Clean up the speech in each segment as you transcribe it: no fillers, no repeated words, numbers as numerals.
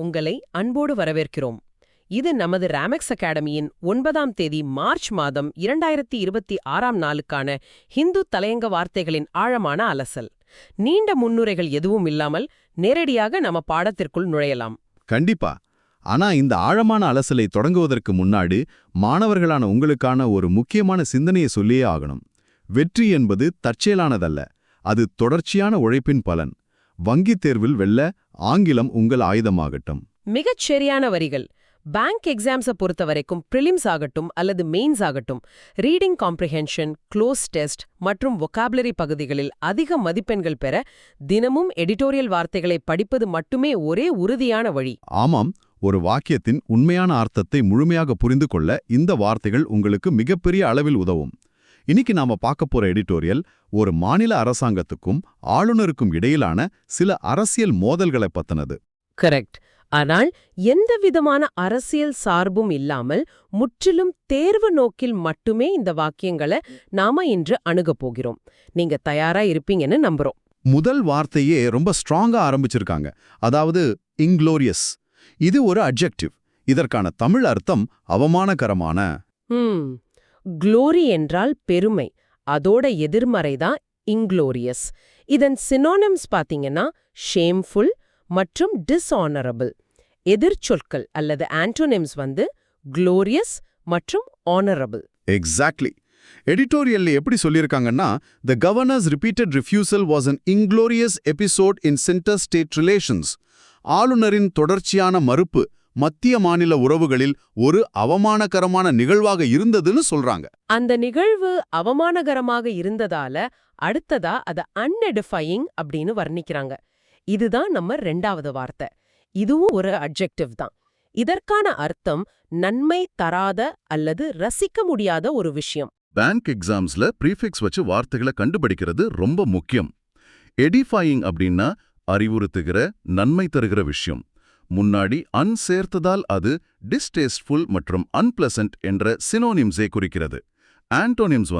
உங்களை அன்போடு வரவேற்கிறோம். இது நமது ராமெக்ஸ் அகாடமியின் 9ஆம் தேதி மார்ச் மாதம் 2026ஆம் நாளுக்கான ஹிந்து தலையங்க வார்த்தைகளின் ஆழமான அலசல். நீண்ட முன்னுரைகள் எதுவும் இல்லாமல் நேரடியாக நம்ம பாடத்திற்குள் நுழையலாம். கண்டிப்பா. ஆனா இந்த ஆழமான அலசலை தொடங்குவதற்கு முன்னாடி மாணவர்களான உங்களுக்கான ஒரு முக்கியமான சிந்தனையை சொல்லியே ஆகணும். வெற்றி என்பது தற்செயலானதல்ல, அது தொடர்ச்சியான உழைப்பின் பலன். வங்கித் தேர்வில் வெல்ல ஆங்கிலம் உங்கள் ஆயுதமாகட்டும். மிகச் சரியான வரிகள். பேங்க் எக்ஸாம்ஸை பொறுத்த வரைக்கும் பிரிலிம்ஸ் ஆகட்டும் அல்லது மெயின்ஸ் ஆகட்டும், ரீடிங் காம்ப்ரிஹென்ஷன், க்ளோஸ் டெஸ்ட் மற்றும் வொக்காபுலரி பகுதிகளில் அதிக மதிப்பெண்கள் பெற தினமும் எடிட்டோரியல் வார்த்தைகளை படிப்பது மட்டுமே ஒரே உறுதியான வழி. ஆமாம், ஒரு வாக்கியத்தின் உண்மையான அர்த்தத்தை முழுமையாக புரிந்து கொள்ள இந்த வார்த்தைகள் உங்களுக்கு மிகப்பெரிய அளவில் உதவும். இன்னைக்கு நாம பார்க்க போற எடிட்டோரியல் ஒரு மாநில அரசாங்கத்துக்கும் ஆளுநருக்கும் இடையிலான சில அரசியல் மோதல்களை பத்தினது. கரெக்ட். ஆனால் எந்த விதமான அரசியல் சார்பும் இல்லாமல் முற்றிலும் தேர்வு நோக்கில் மட்டுமே இந்த வாக்கியங்களை நாம இன்று அணுகப் போகிறோம். நீங்க தயாரா இருப்பீங்கன்னு நம்புறோம். முதல் வார்த்தையே ரொம்ப ஸ்ட்ராங்கா ஆரம்பிச்சிருக்காங்க. அதாவது இன்க்ளோரியஸ். இது ஒரு அட்ஜெக்டிவ். இதற்கான தமிழ் அர்த்தம் அவமானகரமான. க்ளோரி என்றால் பெருமை, அதோட எதிர்மறைதான் இன்க்ளோரியஸ். இதன் சினோனிம்ஸ் பாத்தீங்கன்னா ஷேம்ஃபுல் மற்றும் டிஸ்ஆனரபிள். எதிர்ச்சொற்கள் அல்லது ஆன்டோனிம்ஸ் க்ளோரியஸ் மற்றும் ஆனரபிள். எக்ஸாக்ட்லி. எடிட்டோரியல்ல எப்படி சொல்லியிருக்காங்கன்னா, the governor's repeated refusal was an inglorious episode in center-state relations. ஆளுநரின் தொடர்ச்சியான மறுப்பு மத்திய மாநில உறவுகளில் ஒரு அவமானகரமான நிகழ்வாக இருந்ததுன்னு சொல்றாங்க. அந்த நிகழ்வு அவமானகரமாக இருந்ததால அடுத்ததா அதை அன்எடிஃபையிங் அப்படின்னு வர்ணிக்கிறாங்க. இதுதான் நம்ம 2வது வார்த்தை. இதுவும் ஒரு அட்ஜெக்டிவ் தான். இதற்கான அர்த்தம் நன்மை தராத அல்லது ரசிக்க முடியாத ஒரு விஷயம். பேங்க் எக்ஸாம்ஸ்ல ப்ரீஃபிக்ஸ் வச்சு வார்த்தைகளை கண்டுபிடிக்கிறது ரொம்ப முக்கியம். எடிஃபையிங் அப்படின்னா அறிவுறுத்துகிற, நன்மை தருகிற விஷயம். முன்னாடி அன் சேர்த்ததால் அது டிஸ்டேஸ்ட்ஃபுல் மற்றும் அன்பிளசன்ட் என்ற சினோனிம்ஸை குறிக்கிறது. ஆன்டோனிம்ஸ்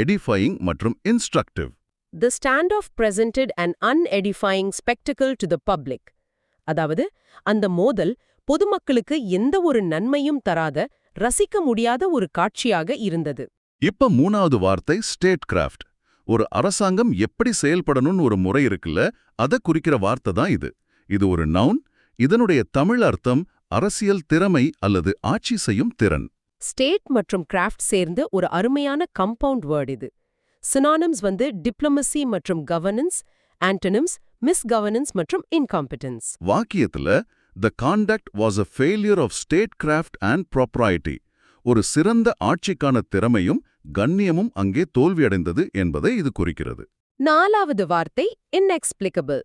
எடிஃபையிங் மற்றும் instructive. The standoff presented an unedifying spectacle to the public. அதாவது அந்த மோதல் பொதுமக்களுக்கு எந்த ஒரு நன்மையும் தராத, ரசிக்க முடியாத ஒரு காட்சியாக இருந்தது. இப்ப 3வது வார்த்தை ஸ்டேட் கிராஃப்ட். ஒரு அரசாங்கம் எப்படி செயல்படணும்னு ஒரு முறை இருக்குல்ல, அதை குறிக்கிற வார்த்தை தான் இது. இது ஒரு நவுன். இதனுடைய தமிழ் அர்த்தம் அரசியல் திறமை அல்லது ஆட்சி செய்யும் திறன். ஸ்டேட் மற்றும் கிராஃப்ட் சேர்ந்து ஒரு அருமையான கம்பவுண்ட் வேர்ட் இது. சினானிம்ஸ் டிப்ளமசி மற்றும் கவர்னன்ஸ், ஆன்டனிம்ஸ் மிஸ்கவர்னன்ஸ் மற்றும் இன்காம்பிடன்ஸ். வாக்கியத்துல the conduct was a failure of statecraft and propriety. ஒரு சிறந்த ஆட்சிக்கான திறமையும் கண்ணியமும் அங்கே தோல்வியடைந்தது என்பதை இது குறிக்கிறது. 4வது வார்த்தை inexplicable.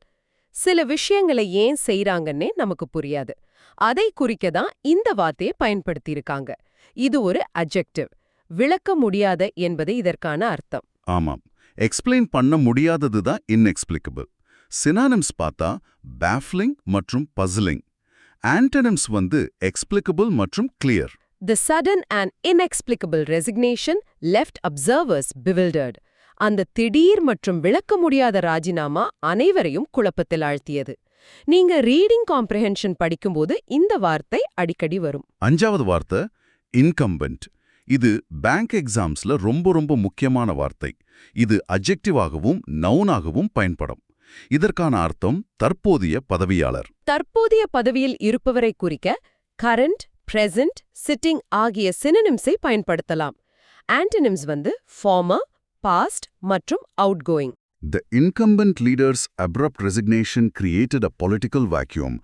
சில விஷயங்களை ஏன் செய்றாங்கன்னே நமக்கு புரியாது. அதை குறிக்க தான் இந்த வார்த்தையை பயன்படுத்தியிருக்காங்க. இது ஒரு அட்ஜெக்டிவ். விளக்க முடியாத என்பது இதற்கான அர்த்தம். ஆமாம், எக்ஸ்பிளைன் பண்ண முடியாதது தான் inexplicable. சினானிம்ஸ் பார்த்தா baffling மற்றும் puzzling. ஆன்டனிம்ஸ் explicable மற்றும் clear. The sudden and inexplicable resignation left observers bewildered. அந்த திடீர் மற்றும் விளக்க முடியாத ராஜினாமா அனைவரையும் குழப்பத்தில் ஆழ்த்தியது. நீங்க ரீடிங் காம்ப்ரிஹென்ஷன் படிக்கும்போது இந்த வார்த்தை அடிக்கடி வரும். 5வது வார்த்தை இன்கம்பென்ட். இது பேங்க் எக்ஸாம்ஸ்ல ரொம்ப முக்கியமான வார்த்தை. இது அட்ஜெக்டிவாகவும் நவுனாகவும் பயன்படும். இதற்கான அர்த்தம் தற்போதைய பதவியாளர். தற்போதைய பதவியில் இருப்பவரை குறிக்க கரண்ட், பிரசன்ட், சிட்டிங் ஆகிய சினோனிம்ஸை பயன்படுத்தலாம். ஆன்டனிம்ஸ் ஃபார்மர், பாஸ்ட் மற்றும் outgoing. The incumbent leader's abrupt resignation created a political vacuum.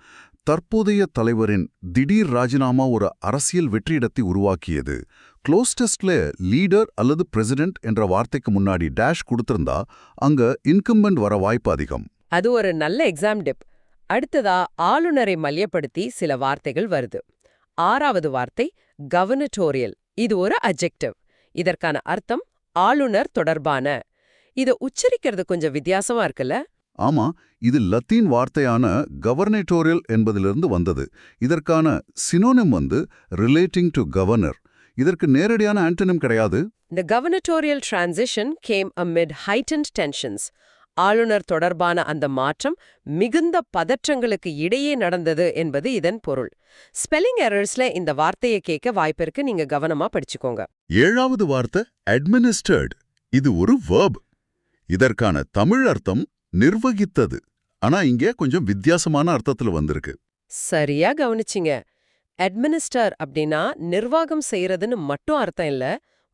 தற்போதைய தலைவரின் திடீர் ராஜினாமா ஒரு அரசியல் வெற்றிடத்தை உருவாக்கியது. க்ளோஸ் டெஸ்ட்ல லீடர் அல்லது பிரசிடென்ட் என்ற வார்த்தைக்கு முன்னாடி டேஷ் கொடுத்திருந்தா அங்க இன்கம்பென்ட் வர வாய்ப்பு அதிகம். அது ஒரு நல்ல எக்ஸாம் டிப். அடுத்ததா ஆளுநரை மையப்படுத்தி சில வார்த்தைகள் வருது. 6வது வார்த்தை கவர்னட்டோரியல். இது ஒரு அட்ஜெக்டிவ். இதற்கான அர்த்தம் ஆளுநர் தொடர்பான. இதை உச்சரிக்கிறது கொஞ்சம் வித்தியாசமா இருக்குல்ல? ஆமா, இது லத்தீன் வார்த்தையான கவர்னட்டோரியல் என்பதிலிருந்து வந்தது. இதற்கான சினோனிம் ரிலேட்டிங் டு கவர்னர். இதற்கு நேரடியான ஆன்டனிம் கிடையாது. The gubernatorial transition came amid heightened tensions. ஆளுநர் தொடர்பான அந்த மாற்றம் மிகுந்த பதற்றங்களுக்கு இடையே நடந்தது என்பது இதன் பொருள். ஸ்பெல்லிங் எரர்ஸ்ல இந்த வார்த்தையை கேட்க வாய்ப்பிருக்கு, நீங்க கவனமா படிச்சுக்கோங்க. 7வது வார்த்தை அட்மினிஸ்டர்ட். இது ஒரு verb. இதற்கான தமிழ் அர்த்தம் நிர்வகித்தது. ஆனா இங்கே கொஞ்சம் வித்தியாசமான அர்த்தத்துல வந்திருக்கு. சரியா கவனிச்சிங்க. அட்மினிஸ்டர் அப்படின்னா நிர்வாகம் செய்யறதுன்னு மட்டும் அர்த்தம் இல்ல,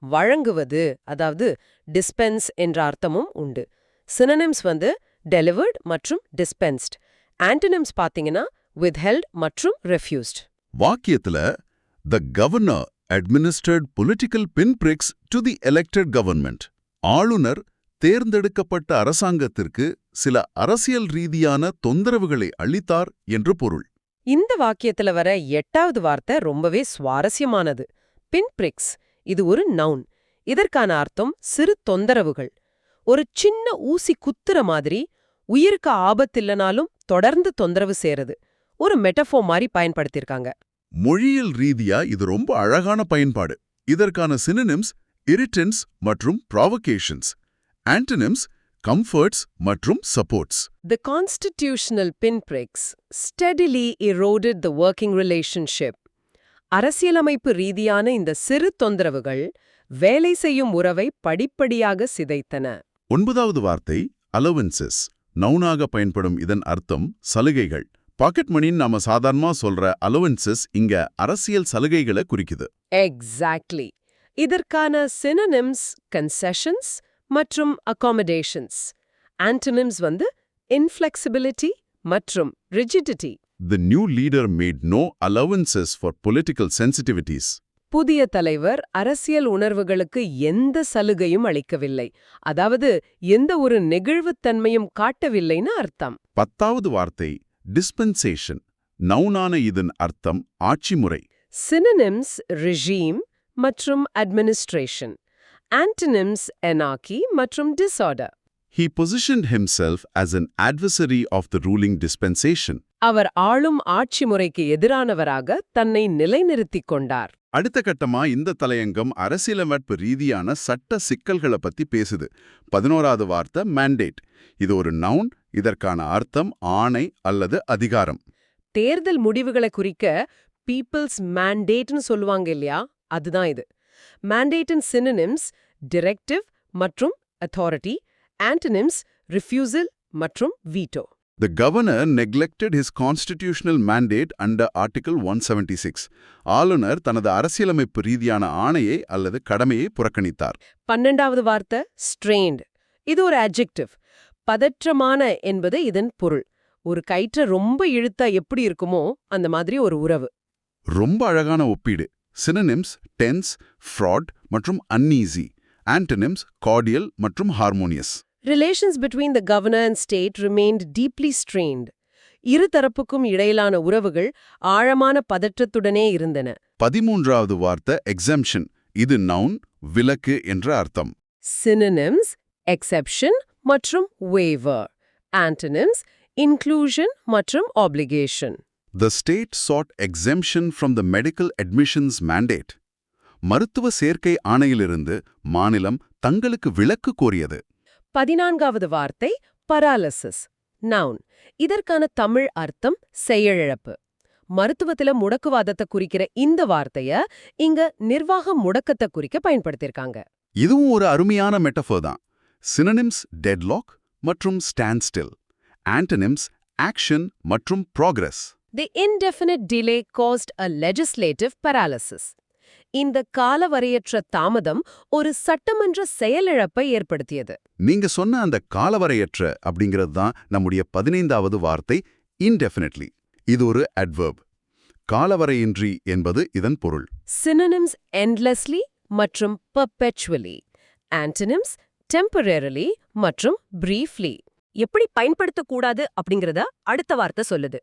வழங்குவது, அதாவது டிஸ்பென்ஸ் என்ற அர்த்தமும் உண்டு. சினோனிம்ஸ் வந்து டெலிவர்ட் மற்றும் டிஸ்பென்ஸ்ட். ஆன்டனிம்ஸ் பாத்தீங்கன்னா withheld மற்றும் refused. வாக்கியத்துல the governor administered political pinpricks to the elected government. ஆளுநர் தேர்ந்தெடுக்கப்பட்ட அரசாங்கத்திற்கு சில அரசியல் ரீதியான தொந்தரவுகளை அளித்தார் என்று பொருள். இந்த வாக்கியத்துல வர 8வது வார்த்தை ரொம்பவே சுவாரஸ்யமானது. பின்பிரிக்ஸ். இது ஒரு நவுன். இதற்கான அர்த்தம் சிறு தொந்தரவுகள். ஒரு சின்ன ஊசி குத்துற மாதிரி, உயிருக்கு ஆபத்தில்லனாலும் தொடர்ந்து தொந்தரவு செய்யறது. ஒரு மெட்டஃபோர் மாதிரி பயன்படுத்தியிருக்காங்க. மொழியியல் ரீதியா இது ரொம்ப அழகான பயன்பாடு. இதற்கான சினோனிம்ஸ் irritants மற்றும் provocations. ஆன்டனிம்ஸ் comforts மற்றும் supports. The constitutional pinpricks steadily eroded the working relationship. அரசியலமைப்பு ரீதியான இந்த சிறு தொந்தரவுகள் வேலை செய்யும் உறவை படிப்படியாக சிதைத்தன. 9வது வார்த்தை allowances. நவுனாக பயன்படும் இதன் அர்த்தம் சலுகைகள். பாக்கெட் மணின்னு நாம சாதாரணமா சொல்ற allowances இங்க அரசியல் சலுகைகளை குறிக்குது. எக்ஸாக்ட்லி. இதற்கான சினோனிம்ஸ் கன்செஷன்ஸ் மற்றும் accommodations. ஆன்டனிம்ஸ் வந்து inflexibility மற்றும் rigidity. The new leader made no allowances for political sensitivities. புதிய தலைவர் அரசியல் உணர்வுகளுக்கு எந்த சலுகையும் அளிக்கவில்லை, அதாவது எந்த ஒரு நெகிழ்வுத்தன்மையும் காட்டவில்லைன்னு அர்த்தம். 10வது வார்த்தை dispensation. நவுனான இதன் அர்த்தம் ஆட்சிமுறை. சினோனிம்ஸ் regime மற்றும் administration. ஆன்டனிம்ஸ் anarchy மற்றும் disorder. He positioned himself as an adversary of the ruling dispensation. அவர் ஆளும் ஆட்சி முறைக்கு எதிரானவராக தன்னை நிலைநிறுத்திக் கொண்டார். அடுத்த கட்டமா இந்த தலையங்கம் அரசியலமைப்பு ரீதியான சட்ட சிக்கல்களை பத்தி பேசுது. 11வது வார்த்தை mandate. இது ஒரு நவுன். இதற்கான அர்த்தம் ஆணை அல்லது அதிகாரம். தேர்தல் முடிவுகளை குறிக்க பீப்புள்ஸ் மேண்டேட்னு சொல்லுவாங்க இல்லையா, அதுதான் இது. மேண்டேட்டின் சினோனிம்ஸ் டிரெக்டிவ் மற்றும் அத்தாரிட்டி. ஆன்டனிம்ஸ் ரிஃப்யூசல் மற்றும் veto. The governor neglected his constitutional mandate under Article 176. ஆளுநர் தனது அரசியலமைப்பு ரீதியான ஆணையை அல்லது கடமையை புறக்கணித்தார். 12வது வார்த்தை strained. இது ஒரு adjective. பதற்றமான என்பது இதன் பொருள். ஒரு கயிற்ற ரொம்ப இழுத்தா எப்படி இருக்குமோ அந்த மாதிரி ஒரு உறவு. ரொம்ப அழகான ஒப்பீடு. சினோனிம்ஸ் tense, fraud மற்றும் uneasy. ஆன்டனிம்ஸ் cordial மற்றும் harmonious. Relations between the governor and state remained deeply strained. இரு தரப்புக்கும் இடையிலான உறவுகள் ஆழமான பதற்றத்துடனே இருந்தன. 13வது வார்த்தை exemption. இது நவுன், விலக்கு என்ற அர்த்தம். Synonyms exception மற்றும் waiver. Antonyms inclusion மற்றும் obligation. The state sought exemption from the medical admissions mandate. மருத்துவ சேர்க்கை ஆணையிலிருந்து மாநிலம் தங்களுக்கு விலக்கு கோரியது. 14வது வார்த்தை paralysis. Noun. இதற்கான தமிழ் அர்த்தம் செயலிழப்பு. மருத்துவத்தில முடக்குவாதத்தை குறிக்கிற இந்த வார்த்தைய இங்க நிர்வாக முடக்கத்தை குறிக்க பயன்படுத்தியிருக்காங்க. இதுவும் ஒரு அருமையான மெட்டஃபர் தான். சினோனிம்ஸ் deadlock மற்றும் standstill. ஆன்டனிம்ஸ் action மற்றும் progress. The indefinite delay caused a legislative paralysis. இந்த காலவரையற்ற தாமதம் ஒரு சட்டமன்ற செயலிழப்பை ஏற்படுத்தியது. நீங்க சொன்ன அந்த காலவரையற்ற அப்படிங்கிறது தான் நம்முடைய 15வது வார்த்தை indefinitely. இது ஒரு adverb. காலவரையின்றி என்பது இதன் பொருள். Synonyms endlessly மற்றும் perpetually. Antonyms temporarily மற்றும் briefly. எப்படி பயன்படுத்தக்கூடாது அப்படிங்கறத அடுத்த வார்த்தை சொல்லுது.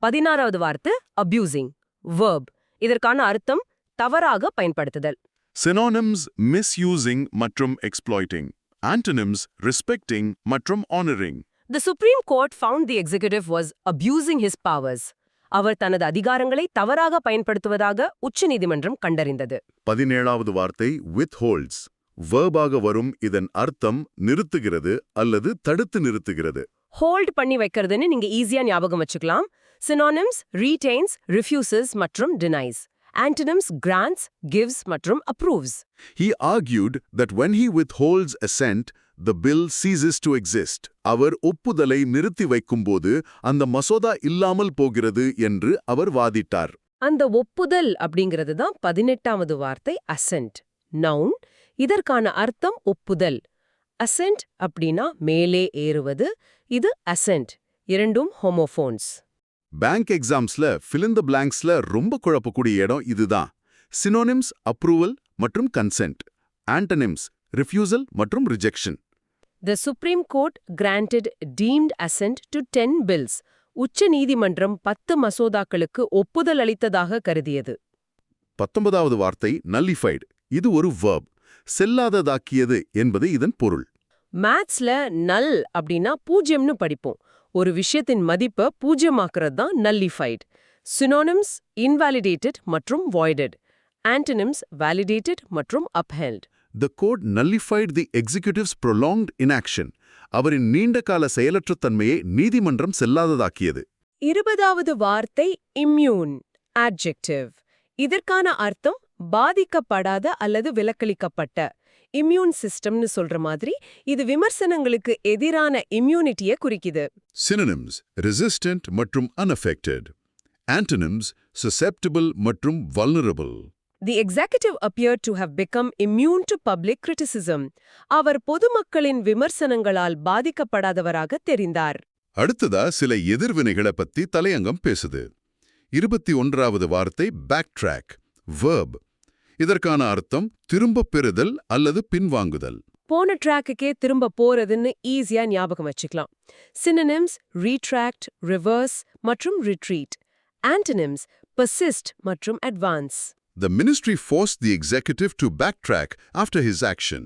16வது வார்த்தை abusing. Verb. இதற்கான அர்த்தம் தவறாக பயன்படுத்துதல். Synonyms misusing மற்றும் exploiting. Antonyms respecting மற்றும் honoring. The Supreme Court found the executive was abusing his powers. அவர் தனது அதிகாரங்களை தவறாக பயன்படுத்துவதாக உச்சநீதிமன்றம் கண்டறிந்தது. 17வது வார்த்தை withholds. வேர்பாக வரும் இதன் அர்த்தம் நிறுத்துகிறது அல்லது தடுத்து நிறுத்துகிறது. ஹோல்ட் பண்ணி வைக்கிறதுன்னு நீங்க ஈஸியா ஞாபகம் வச்சுக்கலாம். சினானிம்ஸ் retains, refuses மற்றும் denies. Antonyms grants, gives மற்றும் approves. He argued that when he withholds assent, the bill ceases to exist. அவர் ஒப்புதலை நிறுத்தி வைக்கும்போது அந்த மசோதா இல்லாமல் போகிறது என்று அவர் வாதிட்டார். அந்த ஒப்புதல் அப்படிங்கிறது தான் 18வது வார்த்தை assent. நவுன். இதற்கான அர்த்தம் ஒப்புதல். assent அப்படின்னா மேலே ஏறுவது, இது ascent. இரண்டும் ஹோமோஃபோன்ஸ். பேங்க் எக்ஸாம்ஸ்ல fill in the blanksல ரொம்ப குழப்பக்கூடிய இடம் இதுதான். சினோனிம்ஸ் அப்ரூவல் மற்றும் கன்சென்ட், ஆண்டனிம்ஸ் ரிஃப்யூசல் மற்றும் rejection. The Supreme Court granted deemed assent to 10 bills. உச்ச நீதிமன்றம் 10 மசோதாக்களுக்கு ஒப்புதல் அளித்ததாக கருதியது. 19வது வார்த்தை nullified. இது ஒரு verb. செல்லாததாக்கியது என்பது இதன் பொருள். மேத்ஸ்ல நல் அப்படின்னா பூஜ்யம்னு படிப்போம். ஒரு விஷயத்தின் மதிப்பை பூஜ்யமாக்குறது தான் nullified. Synonyms invalidated மற்றும் voided. Antonyms validated மற்றும் upheld. The court nullified the executive's prolonged inaction. அவரின் நீண்டகால செயலற்ற தன்மையை நீதிமன்றம் செல்லாததாக்கியது. 20வது வார்த்தை immune, adjective. இதற்கான அர்த்தம் பாதிக்கப்படாத அல்லது விலக்களிக்கப்பட்ட. இம்யூன் சிஸ்டம்னு சொல்ற மாதிரி இது விமர்சனங்களுக்கு எதிரான இம்யூனிட்டியை குறிக்குது. Synonyms resistant மற்றும் unaffected. Antonyms susceptible மற்றும் vulnerable. The executive appeared to have become immune to public criticism. அவர் பொதுமக்களின் விமர்சனங்களால் பாதிக்கப்படாதவராக தெரிந்தார். அடுத்ததா சில எதிர்வினைகளை பத்தி தலையங்கம் பேசுது. 21வது வார்த்தை backtrack, verb. இதற்கான அர்த்தம் திரும்பப் பெறுதல் அல்லது பின்வாங்குதல். போன ட்ராக்குக்கே திரும்ப போறதுன்னு ஈஸியா ஞாபகம் வச்சுக்கலாம். Synonyms retract, reverse மற்றும் retreat. Antonyms persist மற்றும் advance. The ministry forced the executive to backtrack after his action.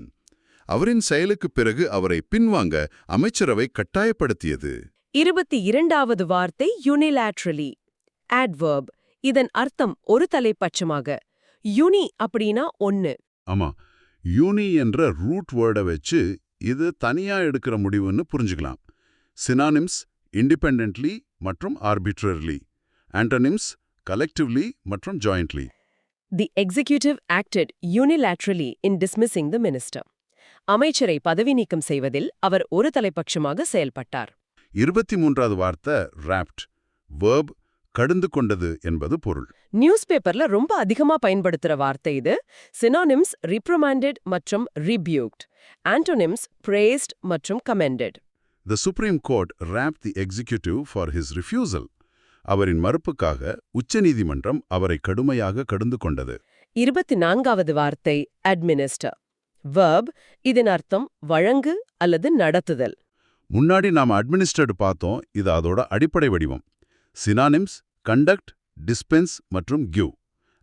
அவரின் செயலுக்குப் பிறகு அவரை பின்வாங்க அமைச்சரவை கட்டாயப்படுத்தியது. 22வது வார்த்தை unilaterally, adverb. இதன் அர்த்தம் ஒரு தலைப்பட்சமாக. யுனி அப்படின்னா ஒன்னு. ஆமா, யூனி என்ற ரூட் வேர்டை வச்சு இது தனியா எடுக்கிற முடிவுன்னு புரிஞ்சுக்கலாம். சினானிம்ஸ் independently மற்றும் arbitrarily. Antonyms collectively மற்றும் jointly. The executive acted unilaterally in dismissing the minister. அமைச்சரை பதவி நீக்கம் செய்வதில் அவர் ஒரு தலைப்பட்சமாக செயல்பட்டார். 23வது வார்த்தை wrapped, verb கடிந்து கொண்டது என்பது பொருள். நியூஸ் பேப்பர்ல ரொம்ப அதிகமா பயன்படுத்துற வார்த்தை இது. Synonyms reprimanded மற்றும் rebuked. Antonyms praised மற்றும் commended. The Supreme Court wrapped the executive for his refusal. அவரின் மறுப்புக்காக உச்சநீதிமன்றம் அவரை கடுமையாக கடிந்து கொண்டது. 24வது வார்த்தை administer. verb. இதன் அர்த்தம் வழங்கு அல்லது நடத்துதல். முன்னாடி நாம அட்மினிஸ்ட்ரேட் பார்த்தோம், இது அதோட அடிப்படை வடிவம். சினானிம்ஸ் கண்டக்ட், டிஸ்பென்ஸ் மற்றும் கிவ்.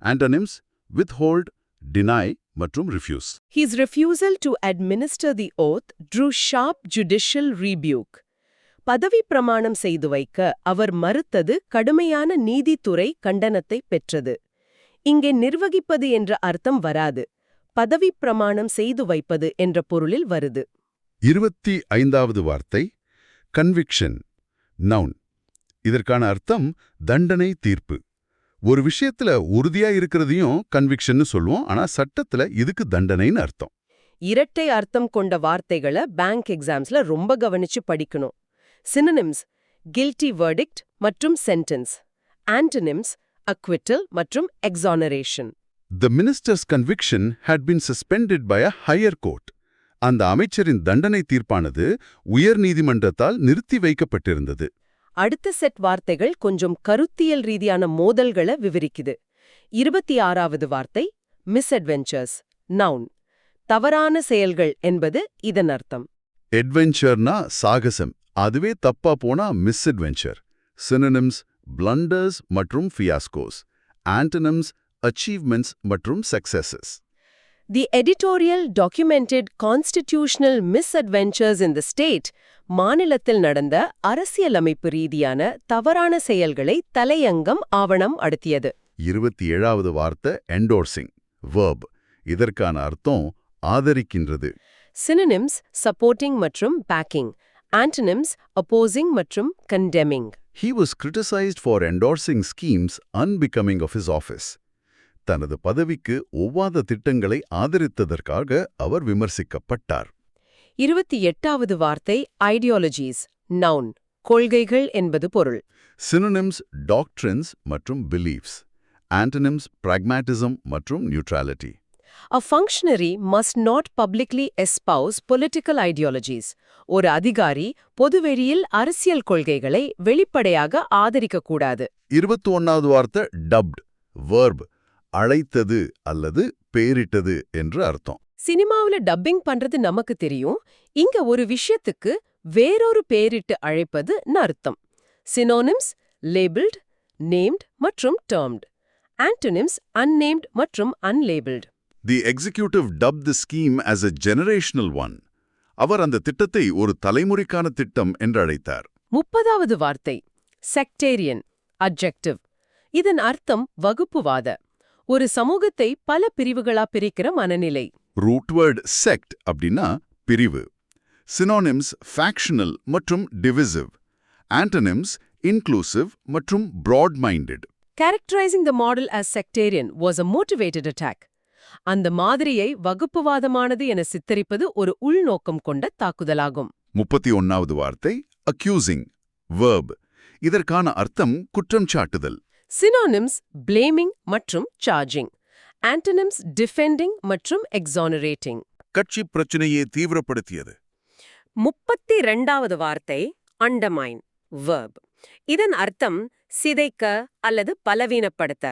ஆண்டனிம்ஸ் withhold, deny மற்றும் refuse. His refusal to administer the oath drew sharp judicial rebuke. பதவி பிரமாணம் செய்து வைக்க அவர் மறுத்தது கடுமையான நீதித்துறை கண்டனத்தை பெற்றது. இங்கே நிர்வகிப்பது என்ற அர்த்தம் வராது. பதவி பிரமாணம் செய்து வைப்பது என்ற பொருளில் வருது. 25வது வார்த்தை கன்விக்ஷன், நவுன். இதற்கான அர்த்தம் தண்டனை, தீர்ப்பு. ஒரு விஷயத்துல உறுதியா இருக்கிறதையும் கன்விக்ஷன்னு சொல்லுவோம், ஆனா சட்டத்துல இதுக்கு தண்டனைன்னு அர்த்தம். இரட்டை அர்த்தம் கொண்ட வார்த்தைகளை பேங்க் எக்ஸாம்ஸ்ல ரொம்ப கவனிச்சு படிக்கணும். Synonyms guilty verdict மற்றும் sentence. Antonyms acquittal மற்றும் exoneration. The minister's conviction had been suspended by a higher court. அந்த அமைச்சரின் தண்டனை தீர்ப்பானது உயர் நீதிமன்றத்தால் நிறுத்தி வைக்கப்பட்டிருந்தது. அடுத்த செட் வார்த்தைகள் கொஞ்சம் கருத்தியல் ரீதியான மோதல்களை விவரிக்குது. 26வது வார்த்தை misadventures, noun. தவறான செயல்கள் என்பது இதன் அர்த்தம். Adventureனா சாகசம், அதுவே தப்பா போனா misadventure. Synonyms blunders மற்றும் fiascos. Antonyms achievements மற்றும் successes. The editorial documented constitutional misadventures in the state. மாநிலத்தில் நடந்த அரசியலமைப்பு ரீதியான தவறான செயல்களை தலையங்கம் ஆவணம் அடுத்தியது. 27வது வார்த்தை endorsing, verb. இதற்கான அர்த்தம் ஆதரிக்கின்றது. Synonyms supporting மற்றும் backing. Antonyms opposing மற்றும் condemning. He was criticized for endorsing schemes unbecoming of his office. தனது பதவிக்கு ஒவ்வாத திட்டங்களை ஆதரித்ததற்காக அவர் விமர்சிக்கப்பட்டார். 28வது வார்த்தை ideologies. Noun. கொள்கைகள் என்பது பொருள். Synonyms doctrines மற்றும் beliefs. Antonyms pragmatism மற்றும் neutrality. A functionary must not publicly espouse political ideologies. ஒரு அதிகாரி பொதுவெளியில் அரசியல் கொள்கைகளை வெளிப்படையாக ஆதரிக்கக்கூடாது. 21வது வார்த்தை dubbed. verb. அழைத்தது அல்லது பேரிட்டது என்று அர்த்தம். சினிமாவுல டப்பிங் பண்றது நமக்கு தெரியும். இங்க ஒரு விஷயத்துக்கு வேறொரு பேரிட்டு அழைப்பதுன்னு அர்த்தம். Synonyms labeled, named மற்றும் termed. Antonyms unnamed மற்றும் unlabeled. The executive dubbed the scheme as a generational one. அவர் அந்த திட்டத்தை ஒரு தலைமுறைக்கான திட்டம் என்று அழைத்தார். 30வது வார்த்தை sectarian adjective. இதன் அர்த்தம் வகுப்புவாத. ஒரு சமூகத்தை பல பிரிவுகளா பிரிக்கிற மனநிலை. root word sect அப்படின்னா பிரிவு. Synonyms factional மற்றும் divisive. Antonyms inclusive மற்றும் broad-minded. Characterizing the model as sectarian was a motivated attack. அந்த மாதிரியை வகுப்புவாதமானது என சித்தரிப்பது ஒரு உள்நோக்கம் கொண்ட தாக்குதலாகும். 31வது வார்த்தை accusing. verb. இதற்கான அர்த்தம் குற்றம் சாட்டுதல். Synonyms blaming மற்றும் charging. Antonyms defending மற்றும் exonerating. கட்சி பிரச்சனையை தீவிரப்படுத்தியது. 32வது வார்த்தை undermine. verb. இதன் அர்த்தம் சிதைக்க அல்லது பலவீனப்படுத்த.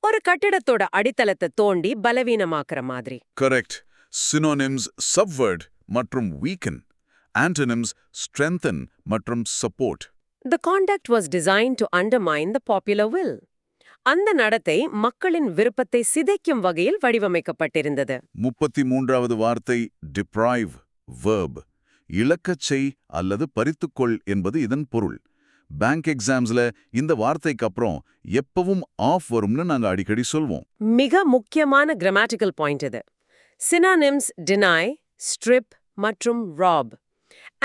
ஒரு கட்டிடத்தோட அடித்தளத்தை தோண்டி பலவீனமாக்குற மாதிரி. Correct. Synonyms subvert மற்றும் weaken. Antonyms strengthen மற்றும் support. The conduct was designed to undermine the popular will. அந்த நடத்தை மக்களின் விருப்பத்தை சிதைக்கும் வகையில் வடிவமைக்கப்பட்டிருந்தது. 33வது வார்த்தை deprive. verb. இழக்கச் செய் அல்லது பறித்துக்கொள் என்பது இதன் பொருள். பேங்க் எக்ஸாம்ஸ்ல இந்த வார்த்தைக்கு அப்புறம் எப்பவும் ஆஃப் வரும்னு நாங்க அடிக்கடி சொல்வோம். மிக முக்கியமான கிராமட்டிக்கல் பாயிண்ட் இது. Synonyms deny, strip மற்றும் rob.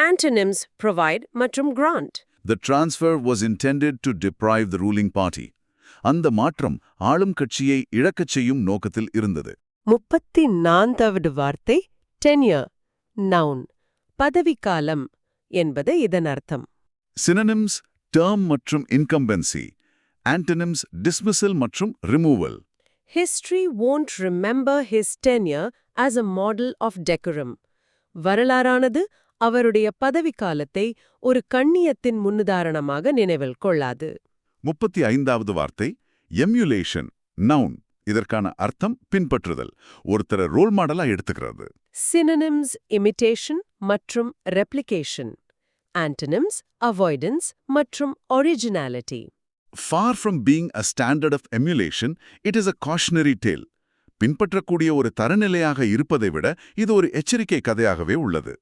Antonyms provide மற்றும் grant. The transfer was intended to deprive the ruling party. அந்த மாற்றம் ஆளும் கட்சியை இழக்கச் செய்யும் நோக்கத்தில் இருந்தது. 34வது வார்த்தை tenure. noun. பதவிக்காலம் என்பது இதன் அர்த்தம். Synonyms term மற்றும் incumbency. Antonyms dismissal மற்றும் removal. History won't remember his tenure as a model of decorum. வரலாறானது அவருடைய பதவிக்காலத்தை ஒரு கண்ணியத்தின் முன்னுதாரணமாக நினைவில் கொள்ளாது. 35வது வார்த்தை emulation. noun. இதற்கான அர்த்தம் பின்பற்றுதல். ஒருத்தரை ரோல் மாடலா எடுத்துக்கிறது. Synonyms imitation மற்றும் replication. Antonyms avoidance மற்றும் originality. Far from being a standard of emulation, it is a cautionary tale. பின்பற்றக்கூடிய ஒரு தரநிலையாக இருப்பதை விட இது ஒரு எச்சரிக்கை கதையாகவே உள்ளது.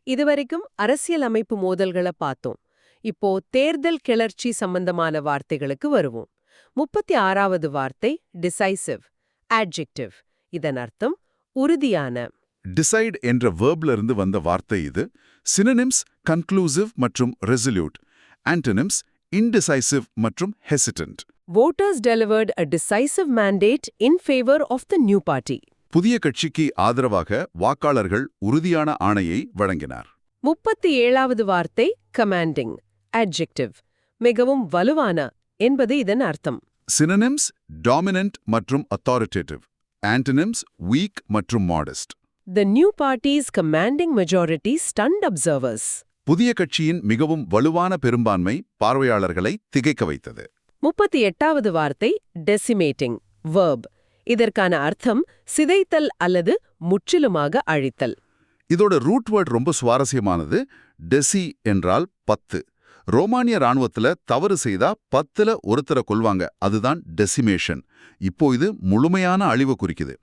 இதுவரைக்கும் அரசியல் அமைப்பு மோதல்களை பார்த்தோம். இப்போ தேர்தல் கிளர்ச்சி சம்பந்தமான வார்த்தைகளுக்கு வருவோம். 36வது வார்த்தை decisive. adjective. இதன் அர்த்தம் உறுதியான. Decide என்ற verbல இருந்து வந்த வார்த்தை இது. Synonyms conclusive மற்றும் resolute. Antonyms indecisive மற்றும் hesitant. Voters delivered a decisive mandate in favor of the new party. புதிய கட்சிக்கு ஆதரவாக வாக்காளர்கள் உறுதியான ஆணையை வழங்கினார். 37வது வார்த்தை commanding. adjective. மிகவும் வலுவான என்பது இதன் அர்த்தம். Synonyms dominant மற்றும் authoritative. Antonyms weak மற்றும் modest. The new party's commanding majority stunned observers. புதிய கட்சியின் மிகவும் வலுவான பெரும்பான்மை பார்வையாளர்களை திகைக்க வைத்தது. 38வது வார்த்தை decimating. verb. இதற்கான அர்த்தம் சிதைத்தல் அல்லது முற்றிலுமாக அழித்தல். இதோட ரூட் வேர்ட் ரொம்ப சுவாரஸ்யமானது. டெசி என்றால் 10. ரோமானிய ராணுவத்துல தவறு செய்தா 10ல ஒருத்தரை கொல்வாங்க. அதுதான் டெசிமேஷன். இப்போ இது முழுமையான அழிவு குறிக்குது.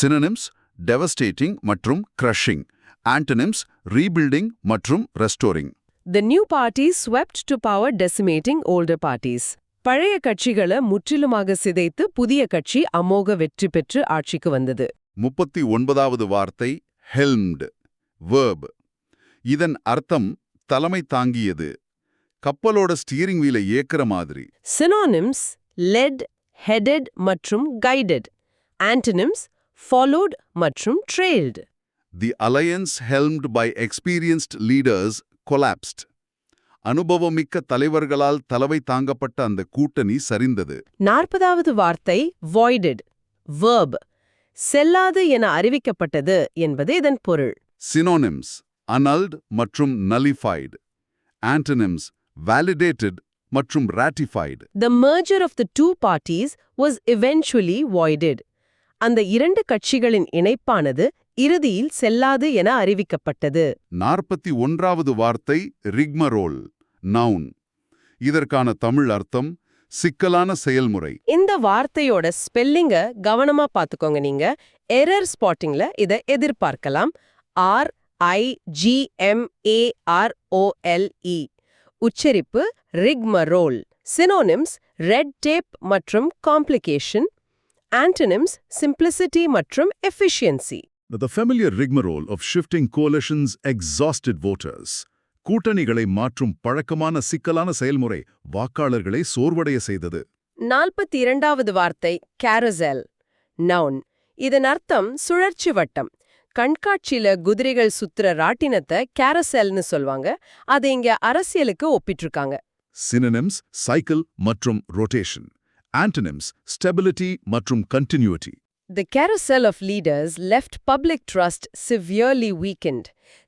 Synonyms devastating மற்றும் crushing. Antonyms rebuilding மற்றும் restoring. The new party swept to power decimating older parties. பழைய கட்சிகளை முற்றிலுமாக சிதைத்து புதிய கட்சி அமோக வெற்றி பெற்று ஆட்சிக்கு வந்தது. 39வது வார்த்தை ஹெல்ம்டு, வேர்ப். இதன் அர்த்தம் தலைமை தாங்கியது, கப்பலோட ஸ்டீரிங் வீலை ஏக்குற மாதிரி. Synonyms led, headed மற்றும் guided. Antonyms followed மற்றும் trailed. The alliance helmed by experienced leaders collapsed. அனுபவமிக்க தலைவர்களால் தலைமை தாங்கப்பட்ட அந்த கூட்டணி சரிந்தது. 40வது வார்த்தை voided, verb. செல்லாது என அறிவிக்கப்பட்டது என்பது இதன் பொருள். Synonyms annulled மற்றும் nullified. Antonyms validated மற்றும் ratified. The merger of the two parties was eventually voided. அந்த இரண்டு கட்சிகளின் இணைப்பானது இறுதியில் செல்லாது என அறிவிக்கப்பட்டது. 41வது வார்த்தை ரிக்மரோல், நவுன். இதற்கான தமிழ் அர்த்தம் சிக்கலான செயல்முறை. இந்த வார்த்தையோட ஸ்பெல்லிங்க கவனமா பாத்துக்கோங்க நீங்க. எரர் ஸ்பாட்டிங்ல இதை எதிர்பார்க்கலாம். RIGMAROLE. உச்சரிப்பு ரிக்மரோல். சினோனிம்ஸ் ரெட் டேப் மற்றும் காம்ப்ளிகேஷன். ஆன்டனிம்ஸ் சிம்பிளிசிட்டி மற்றும் efficiency. The familiar rigmarole of shifting coalitions exhausted voters. கூட்டணிகளை மாற்றும் பழக்கமான சிக்கலான செயல்முறை வாக்காளர்களை சோர்வடைய செய்தது. 42வது வார்த்தை கேரசல், நவுன். இதன் அர்த்தம் சுழற்சி வட்டம். கண்காட்சியில குதிரைகள் சுத்துற ராட்டினத்தை கேரசல்னு சொல்வாங்க. அதை இங்க அரசியலுக்கு ஒப்பிட்டிருக்காங்க. Synonyms cycle மற்றும் rotation. Antonyms stability மற்றும் continuity. The carousel of leaders left public trust severely weakened.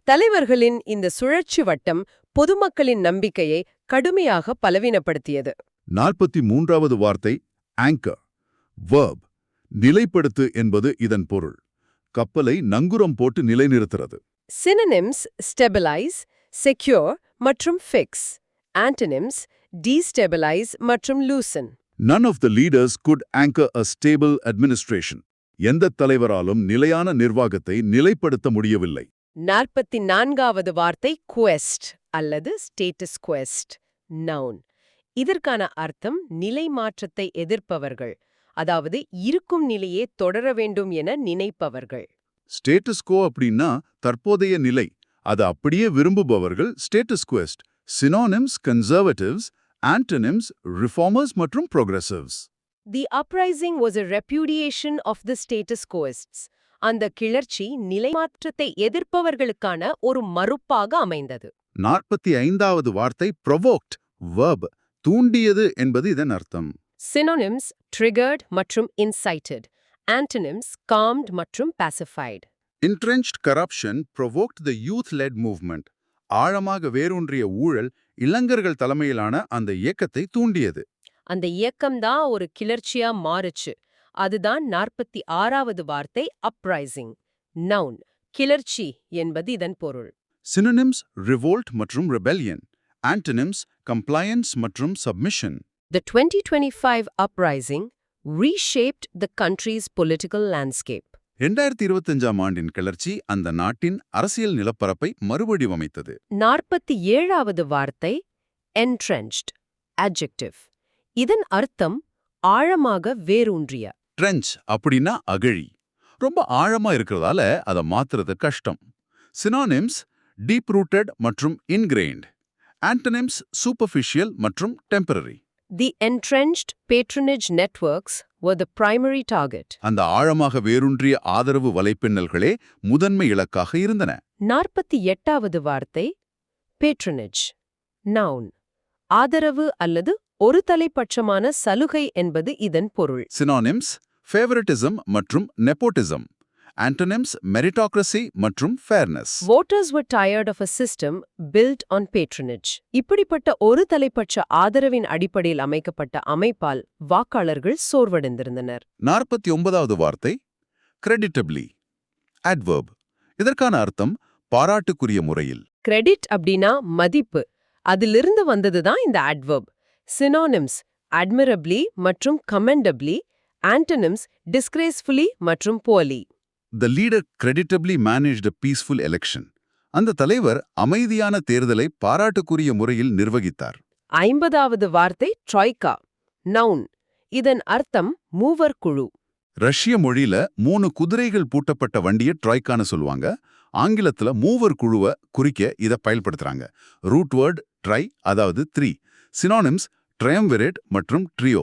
தலைவர்களின் இந்த சுழற்சி வட்டம் பொதுமக்களின் நம்பிக்கையை கடுமையாக பலவீனப்படுத்தியது. 43வது வார்த்தை anchor, verb. நிலைப்படுத்து என்பது இதன் பொருள். கப்பலை நங்குரம் போட்டு நிலைநிறுத்துறது. Synonyms stabilize, secure மற்றும் fix. Antonyms destabilize மற்றும் loosen. None of the leaders could anchor a stable administration. எந்த தலைவராலும் நிலையான நிர்வாகத்தை நிலைப்படுத்த முடியவில்லை. 44வது வார்த்தை quest அல்லது status quest, noun. இதற்கான அர்த்தம் நிலை மாற்றத்தை எதிர்ப்பவர்கள், அதாவது இருக்கும் நிலையே தொடர வேண்டும் என நினைப்பவர்கள். Status quo அப்படின்னா தற்போதைய நிலை, அது அப்படியே விரும்புபவர்கள் status quest. Synonyms conservatives, antonyms reformers மற்றும் progressives. The uprising was a repudiation of the status quoists. அந்த கிளர்ச்சி நிலைமாற்றத்தை எதிர்ப்பவர்களுக்கான ஒரு மறுப்பாக அமைந்தது. 45வது வார்த்தை provoked, verb. தூண்டியது என்பது இதன் அர்த்தம். Synonyms triggered மற்றும் incited. Antonyms calmed மற்றும் pacified. Entrenched corruption provoked the youth-led movement. ஆழமாக வேரூன்றிய ஊழல் இளைஞர்கள் தலைமையிலான அந்த இயக்கத்தை தூண்டியது. அந்த இயக்கம்தான் ஒரு கிளர்ச்சியா மாறுச்சு. அதுதான் 46வது வார்த்தை uprising, noun. கிளர்ச்சி என்பது இதன் பொருள். Synonyms revolt மற்றும் rebellion. Antonyms compliance மற்றும் submission. The 2025 uprising reshaped the country's political landscape. 2025ஆம் ஆண்டின் கிளர்ச்சி அந்த நாட்டின் அரசியல் நிலப்பரப்பை மறுவடிவமைத்தது. 47வது வார்த்தை entrenched, adjective. இதன் அர்த்தம் ஆழமாக வேரூன்றிய. Trench அப்படின்னா அகழி. ரொம்ப ஆழமா இருக்கிறதால அதை மாத்துறது கஷ்டம். Synonyms deep-rooted மற்றும் ingrained. Antonyms superficial மற்றும் temporary. The entrenched patronage networks were the primary target. அந்த ஆழமாக வேரூன்றிய ஆதரவு வலைப்பின்னல்களே முதன்மை இலக்காக இருந்தன. 48வது வார்த்தை patronage, noun. ஆதரவு அல்லது ஒரு தலைப்பட்சமான சலுகை என்பது இதன் பொருள். Synonyms favoritism மற்றும் nepotism. Antonyms meritocracy மற்றும் fairness. Voters were tired of a system built on patronage. இப்படிப்பட்ட ஒரு தலைப்பட்ச ஆதரவின் அடிப்படையில் அமைக்கப்பட்ட அமைப்பால் வாக்காளர்கள் சோர்வடைந்திருந்தனர். 49வது வார்த்தை creditably, adverb. இதற்கான அர்த்தம் பாராட்டுக்குரிய முறையில். கிரெடிட் அப்படின்னா மதிப்பு. அதிலிருந்து வந்ததுதான் இந்த adverb. Synonyms admirably மற்றும் commendably. Antonyms disgracefully மற்றும் poorly. The leader creditably managed a peaceful election. அந்த தலைவர் அமைதியான தேர்தலை பாராட்டுக்குரிய முறையில் நிர்வகித்தார். 50வது வார்த்தை troika, noun. இதன் அர்த்தம் மூவர் குழு. ரஷ்ய மொழியில 3 குதிரைகள் பூட்டப்பட்ட வண்டியை ட்ராய்க்கான்னு சொல்லுவாங்க. ஆங்கிலத்துல மூவர் குழுவை குறிக்க இதை பயன்படுத்துறாங்க. ரூட் வேர்ட் ட்ரை, அதாவது 3. சினானிம்ஸ் ட்ரையம்விரேட் மற்றும் ட்ரியோ.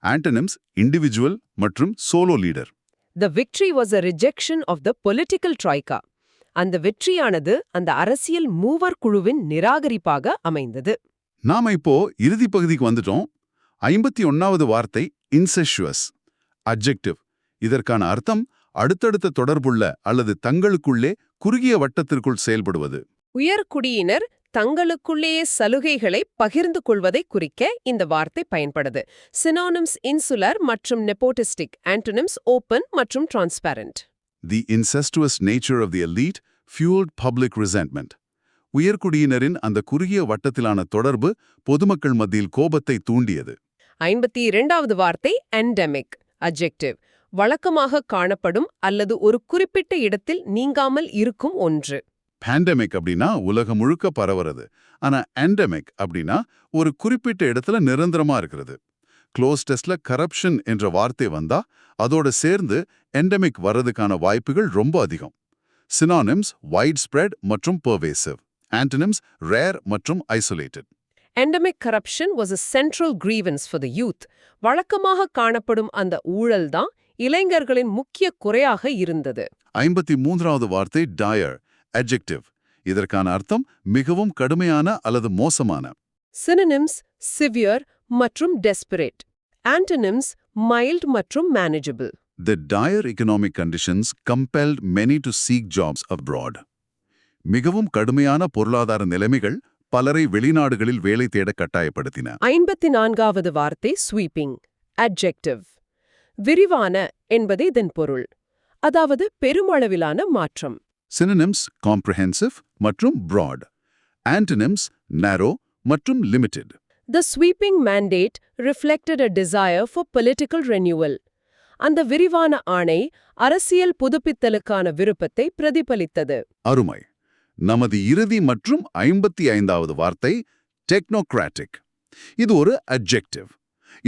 ஆண்டனிம்ஸ் இண்டிவிஜுவல் மற்றும் solo leader. The victory was a rejection of the political troika. அந்த வெற்றியானது அந்த அரசியல் மூவர் குழுவின் நிராகரிப்பாக அமைந்தது. நாம இப்போ இறுதி பகுதிக்கு வந்துட்டோம். 51வது வார்த்தை இன்செஷுவஸ் அட்ஜெக்டிவ். இதற்கான அர்த்தம் அடுத்தடுத்த தொடர்புள்ள அல்லது தங்களுக்குள்ளே குறுகிய வட்டத்திற்குள் செயல்படுவது. உயர்குடியினர் தங்களுக்குள்ளேயே சலுகைகளை பகிர்ந்து கொள்வதை குறிக்க இந்த வார்த்தை பயன்படுது. சினோனிம்ஸ் இன்சுலர் மற்றும் நெப்போட்டிஸ்டிக், ஆண்டோனிம்ஸ் ஓப்பன் மற்றும் transparent. The incestuous nature of the elite fueled public resentment. உயர்குடியினரின் அந்த குறுகிய வட்டத்திலான தொடர்பு பொதுமக்கள் மத்தியில் கோபத்தை தூண்டியது. 52வது வார்த்தை எண்டெமிக் அட்ஜெக்டிவ். வழக்கமாக காணப்படும் அல்லது ஒரு குறிப்பிட்ட இடத்தில் நீங்காமல் இருக்கும் ஒன்று. பேண்டமிக் அப்படின்னா உலகம் முழுக்க பரவுறது. ஆனா எண்டெமிக் அப்படின்னா ஒரு குறிப்பிட்ட இடத்துல நிரந்தரமா இருக்கிறது. க்ளோஸ் டெஸ்ட்ல கரப்ஷன் என்ற வார்த்தை வந்தா அதோட சேர்ந்து எண்டெமிக் வர்றதுக்கான வாய்ப்புகள் ரொம்ப அதிகம். சினானிம்ஸ் வைட் ஸ்ப்ரெட் மற்றும் பெர்வேசிவ். ஆண்டனிம்ஸ் ரேர் மற்றும் isolated. Endemic corruption was a central grievance for the youth. வழக்கமாக காணப்படும் அந்த ஊழல் தான் இளைஞர்களின் முக்கிய குறையாக இருந்தது. 53வது வார்த்தை டயர் அட்ஜெக்டிவ். இதற்கான அர்த்தம் மிகவும் கடுமையான அல்லது மோசமான. Synonyms severe மற்றும் desperate. Antonyms mild மற்றும் manageable. The dire economic conditions compelled many to seek jobs abroad. மிகவும் கடுமையான பொருளாதார நிலைமைகள் பலரை வெளிநாடுகளில் வேலை தேட கட்டாயப்படுத்தின. 54வது வார்த்தை sweeping adjective. விரிவான என்பது இதன் பொருள். அதாவது பெருமளவிலான மாற்றம். Synonyms comprehensive மற்றும் broad. Antonyms narrow மற்றும் limited. The sweeping mandate reflected a desire for political renewal. அந்த விரிவான ஆணை அரசியல் புதுப்பித்தலுக்கான விருப்பத்தை பிரதிபலித்தது. அருமை. நமது இறுதி மற்றும் 55வது வார்த்தை டெக்னோக்ராட்டிக். இது ஒரு அட்ஜெக்டிவ்.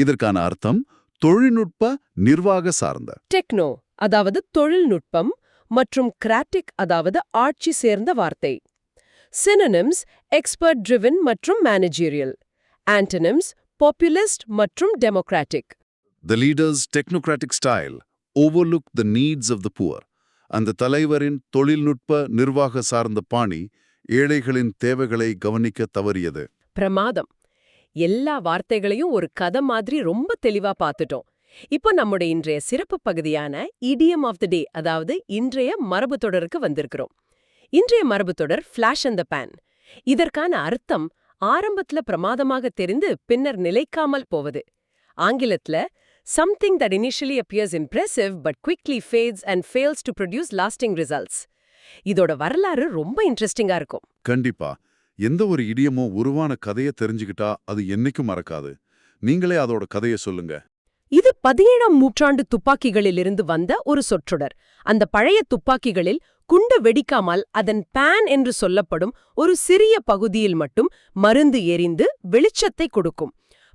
இதற்கான அர்த்தம் தொழில்நுட்ப நிர்வாக சார்ந்த. டெக்னோ அதாவது தொழில்நுட்பம் மற்றும் கிராட்டிக் அதாவது ஆட்சி சேர்ந்த வார்த்தை. சினோனிம்ஸ் எக்ஸ்பர்ட் ட்ரிவன் மற்றும் மேனேஜீரியல். ஆண்டனிம்ஸ் பாப்புலிஸ்ட் மற்றும் democratic. The leader's technocratic style overlooked the needs of the poor. அந்த தலைவரின் தொழில்நுட்ப நிர்வாக சார்ந்த பாணி ஏழைகளின் தேவைகளை கவனிக்க தவறியது. பிரமாதம். எல்லா வார்த்தைகளையும் ஒரு கதை மாதிரி ரொம்ப தெளிவா பார்த்துட்டோம். இப்போ நம்முடைய இன்றைய சிறப்பு பகுதியான இடியம் ஆஃப் தி டே, அதாவது இன்றைய மரபு தொடருக்கு வந்திருக்கிறோம். இன்றைய மரபு தொடர் ஃபிளாஷ் அண்ட் த பேன். இதற்கான அர்த்தம் ஆரம்பத்துல பிரமாதமாக தெரிந்து பின்னர் நிலைக்காமல் போவது. ஆங்கிலத்துல something that initially appears impressive but quickly fades and fails to produce lasting results. இதோட வரலாறு ரொம்ப இன்ட்ரெஸ்டிங்கா இருக்கும். கண்டிப்பா. எந்த ஒரு இடியமோ உருவான கதையை தெரிஞ்சுக்கிட்டா அது என்னைக்கும் மறக்காது. நீங்களே அதோட கதையை சொல்லுங்க. இது 17ஆம் நூற்றாண்டு துப்பாக்கிகளிலிருந்து வந்த ஒரு சொற்றொடர். அந்த பழைய துப்பாக்கிகளில் குண்டு வெடிக்காமல் அதன் பேன் என்று சொல்லப்படும் ஒரு சிறிய பகுதியில் மட்டும் மருந்து எரிந்து வெளிச்சத்தை கொடுக்கும்.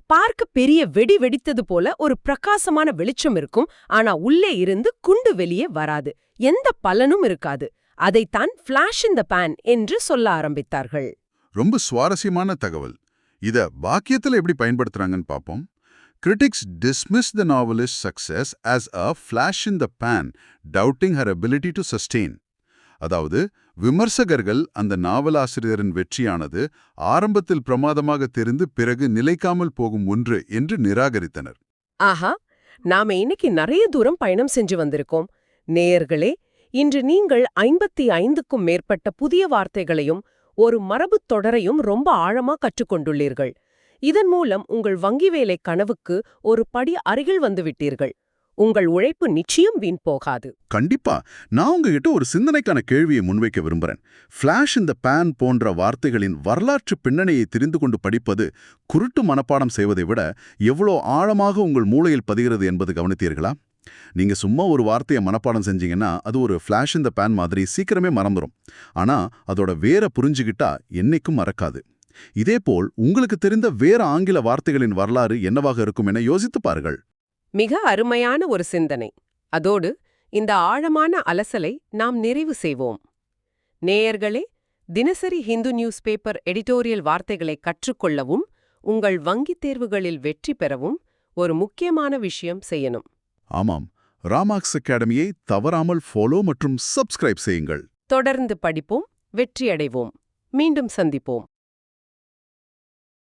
பார்க்க பெரிய வெடி வெடித்தது போல ஒரு பிரகாசமான வெளிச்சம் இருக்கும். ஆனா உள்ளே இருந்து குண்டு வெளியே வராது. எந்த பலனும் இருக்காது. அதைத்தான் ஃபிளாஷ் இன் த பேன் என்று சொல்ல ஆரம்பித்தார்கள். ரொம்ப சுவாரஸ்யமான தகவல். இத வாக்கியத்துல எப்படி பயன்படுத்துறாங்கன்னு பாப்போம். Critics dismiss the novelist's success as a flash in the pan, doubting her ability to sustain. அதாவது விமர்சகர்கள் அந்த நாவலாசிரியரின் வெற்றியானது ஆரம்பத்தில் பிரமாதமாக தெரிந்து பிறகு நிலைக்காமல் போகும் ஒன்று என்று நிராகரித்தனர். ஆஹா, நாம இன்னைக்கு நிறைய தூரம் பயணம் செஞ்சு வந்திருக்கோம். நேயர்களே, இன்று நீங்கள் 55க்கும் மேற்பட்ட புதிய வார்த்தைகளையும் ஒரு மரபுத் தொடரையும் ரொம்ப ஆழமா கற்றுக்கொண்டுள்ளீர்கள். இதன் மூலம் உங்கள் வங்கி வேலை கனவுக்கு ஒரு படி அருகில் வந்துவிட்டீர்கள். உங்கள் உழைப்பு நிச்சயம் வீண் போகாது. கண்டிப்பா. நான் உங்ககிட்ட ஒரு சிந்தனைக்கான கேள்வியை முன்வைக்க விரும்புறேன். ஃபிளாஷ் இன் த பேன் போன்ற வார்த்தைகளின் வரலாற்று பின்னணியை தெரிந்து கொண்டு படிப்பது குருட்டு மனப்பாடம் செய்வதை விட எவ்வளோ ஆழமாக உங்கள் மூளையில் பதிகிறது என்பது கவனித்தீர்களா? நீங்க சும்மா ஒரு வார்த்தையை மனப்பாடம் செஞ்சீங்கன்னா அது ஒரு ஃபிளாஷ் இன் த பேன் மாதிரி சீக்கிரமே மறந்துடும். ஆனா அதோட வேற புரிஞ்சுகிட்டா என்னைக்கும் மறக்காது. இதேபோல் உங்களுக்கு தெரிந்த வேற ஆங்கில வார்த்தைகளின் வரலாறு என்னவாக இருக்கும் என யோசித்து பாருங்கள். மிக அருமையான ஒரு சிந்தனை. அதோடு இந்த ஆழமான அலசலை நாம் நிறைவு செய்வோம். நேயர்களே, தினசரி ஹிந்து நியூஸ் பேப்பர் எடிட்டோரியல் வார்த்தைகளை கற்றுக்கொள்ளவும் உங்கள் வங்கித் தேர்வுகளில் வெற்றி பெறவும் ஒரு முக்கியமான விஷயம் செய்யணும். ஆமாம், ராமாக்ஸ் அகாடமியை தவறாமல் ஃபாலோ மற்றும் சப்ஸ்கிரைப் செய்யுங்கள். தொடர்ந்து படிப்போம், வெற்றியடைவோம். மீண்டும் சந்திப்போம்.